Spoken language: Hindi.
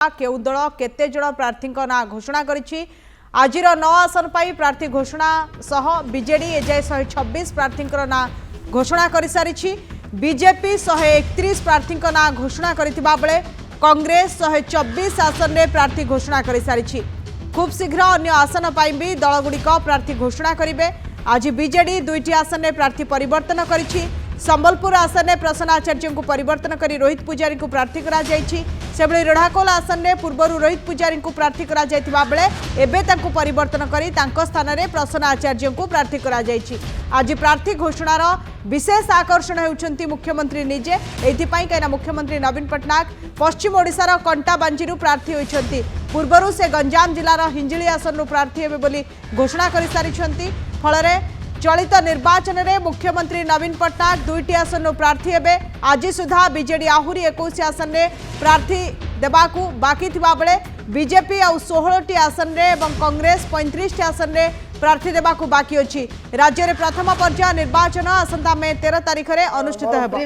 केउ दल केते जण प्रार्थी ना घोषणा करिछि। आजिर 9 आसन पाई प्रार्थी घोषणा सह बीजेडी एजाए 126 प्रार्थी ना घोषणा कर सारी। बीजेपी 131 प्रार्थी ना घोषणा करथिबा बेले कांग्रेस 124 आसन में प्रार्थी घोषणा कर सारी। खूब शीघ्र अन्य आसन पाई भी दलगुड़िक प्रार्थी घोषणा करेंगे। आज बीजेडी 2टी आसन में प्रार्थी परिवर्तन करिछि। संबलपुर आसन में प्रसन्न आचार्य को परिवर्तन कर रोहित पुजारी को प्रार्थी करा जायछि। सेबळे रेढ़ाकोल आसन में पूर्वर रोहित पुजारी को प्रार्थी करा जायतिबा बेले एबे तांको परिवर्तन करी तांको स्थान में प्रसन्न आचार्य को प्रार्थी करा जायछि। आज प्रार्थी घोषणार विशेष आकर्षण होउछंती मुख्यमंत्री निजे। एथिपाई कहिना मुख्यमंत्री नवीन पट्टनायक पश्चिम ओडिशार कंटाबांजीरु प्रार्थी होइछंती। पूर्वरु से गंजाम जिलार हिंजिली आसन प्रार्थी हेबे बोली घोषणा कर सारिछंती। फलरे चलित निर्वाचन में मुख्यमंत्री नवीन पट्टनायक 2टी आसन प्रार्थी हेबे। आज सुधा बीजेडी आहुरी 21 आसन में प्रार्थी देबाकू बाकी थिबा बेले बीजेपी आ 16टी आसन में और कांग्रेस 35टी आसन में प्रार्थी देबाकू बाकी अछि। राज्य में प्रथम पर्याय निर्वाचन आसंता में 13 तारिख में अनुष्ठित हेबो।